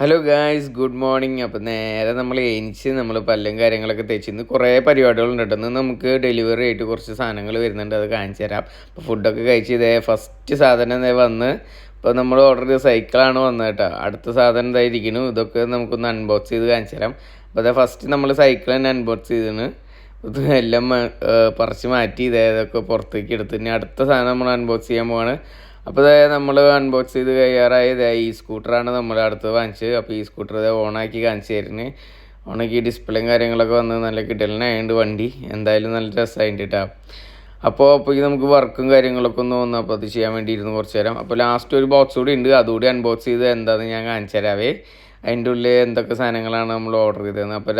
Hello guys, good morning. അപ്പോൾ നേരെ നമ്മൾ എണീച്ച് നമ്മൾ പല്ലും കാര്യങ്ങളൊക്കെ തേച്ച് ഇന്ന് കുറേ പരിപാടികളുണ്ട് കേട്ടോ. ഇന്ന് നമുക്ക് ഡെലിവറി ആയിട്ട് കുറച്ച് സാധനങ്ങൾ വരുന്നുണ്ട്, അത് കാണിച്ചു തരാം. അപ്പോൾ ഫുഡൊക്കെ കഴിച്ച് ഇതേ ഫസ്റ്റ് സാധനം ഇതേ വന്ന് ഇപ്പോൾ നമ്മൾ ഓർഡർ ചെയ്ത സൈക്കിളാണ് വന്നത് കേട്ടോ. അടുത്ത സാധനം ഇതായിരിക്കുന്നു. ഇതൊക്കെ നമുക്കൊന്ന് അൺബോക്സ് ചെയ്ത് കാണിച്ചു തരാം. അപ്പോൾ അതേ ഫസ്റ്റ് നമ്മൾ സൈക്കിൾ തന്നെ അൺബോക്സ് ചെയ്തിന് ഇത് എല്ലാം പറിച്ച് മാറ്റി ഇതൊക്കെ പുറത്തേക്ക് എടുത്ത് ഇനി അടുത്ത സാധനം നമ്മൾ അൺബോക്സ് ചെയ്യാൻ പോവാണ്. അപ്പോൾ നമ്മൾ അൺബോക്സ് ചെയ്ത് കഴിയാറായത് ഈ സ്കൂട്ടറാണ് നമ്മൾ അടുത്ത് വാങ്ങിച്ചത്. അപ്പോൾ ഈ സ്കൂട്ടർ ഓണാക്കി കാണിച്ചു തരുന്നത്. ഓണാക്കി ഡിസ്പ്ലേയും കാര്യങ്ങളൊക്കെ വന്ന് നല്ല കിട്ടലിനായതുകൊണ്ട് വണ്ടി എന്തായാലും നല്ല രസമായിട്ട് കേട്ടോ. അപ്പോൾ ഇത് നമുക്ക് വർക്കും കാര്യങ്ങളൊക്കെ ഒന്ന് വന്നു. അപ്പോൾ അത് ചെയ്യാൻ വേണ്ടി ഇരുന്ന് കുറച്ച് നേരം. അപ്പോൾ ലാസ്റ്റ് ഒരു ബോക്സ് കൂടി ഉണ്ട്, അതുകൂടി അൺബോക്സ് ചെയ്ത് എന്താണെന്ന് ഞാൻ കാണിച്ചു തരാവേ. അതിൻ്റെ ഉള്ളിൽ എന്തൊക്കെ സാധനങ്ങളാണ് നമ്മൾ ഓർഡർ ചെയ്തത്. അപ്പോൾ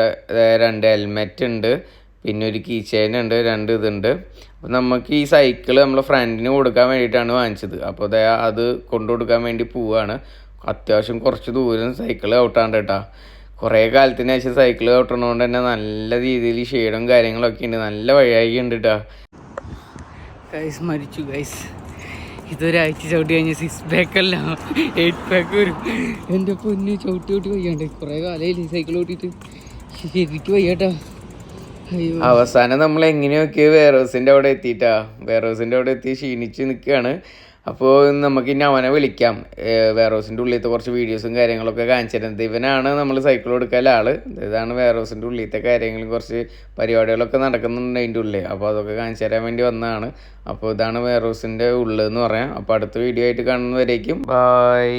2 ഹെൽമെറ്റ് ഉണ്ട്, പിന്നെ ഒരു കീ ചെയിൻ ഉണ്ട്, 2 ഇതുണ്ട്. അപ്പോൾ നമുക്ക് ഈ സൈക്കിൾ നമ്മളെ ഫ്രണ്ടിന് കൊടുക്കാൻ വേണ്ടിയിട്ടാണ് വാങ്ങിച്ചത്. അപ്പോൾ അത് കൊണ്ടു കൊടുക്കാൻ വേണ്ടി പോവുകയാണ്. അത്യാവശ്യം കുറച്ച് ദൂരം സൈക്കിൾ ഔട്ടാണ്ട് കേട്ടോ. കുറേ കാലത്തിന് ശേഷം സൈക്കിൾ ഔട്ടണതുകൊണ്ട് തന്നെ നല്ല രീതിയിൽ ഷെയ്ഡും കാര്യങ്ങളൊക്കെ ഉണ്ട്, നല്ല വഴിയായി ഉണ്ട് കേട്ടോ. ഗൈസ് മരിച്ചു ഗൈസ്. ഇതൊരാഴ്ച ചവിട്ടി കഴിഞ്ഞ് 6 പാക്കല്ല 8 പാക്ക് വരും. എൻ്റെ പൊന്ന് ചവിട്ടി വയ്യാണ്ട് കുറേ കാലമായില്ലേ സൈക്കിൾ ഓട്ടിയിട്ട്, ശരിക്കും വയ്യാട്ടോ. അവസാനം നമ്മൾ എങ്ങനെയൊക്കെ വെയർഹൗസിൻ്റെ അവിടെ വെയർഹൗസിൻ്റെ അവിടെ എത്തി ക്ഷീണിച്ച് നിൽക്കുകയാണ്. അപ്പോൾ നമുക്ക് ഇനി അവനെ വിളിക്കാം. വെയർഹൗസിൻ്റെ ഉള്ളിലത്തെ കുറച്ച് വീഡിയോസും കാര്യങ്ങളൊക്കെ കാണിച്ചു തരുന്നത് ഇവനാണ്. നമ്മൾ സൈക്കിൾ കൊടുക്കാനുള്ള ആള് ഇതാണ്. വെയർഹൗസിൻ്റെ ഉള്ളിലത്തെ കാര്യങ്ങളും കുറച്ച് പരിപാടികളൊക്കെ നടക്കുന്നുണ്ട് അതിൻ്റെ ഉള്ളിൽ. അപ്പോൾ അതൊക്കെ കാണിച്ചു തരാൻ വേണ്ടി വന്നതാണ്. അപ്പോൾ ഇതാണ് വെയർഹൗസിൻ്റെ ഉള്ളെന്ന് പറയാം. അപ്പോൾ അടുത്ത വീഡിയോ ആയിട്ട് കാണുന്നവരേക്കും ബൈ.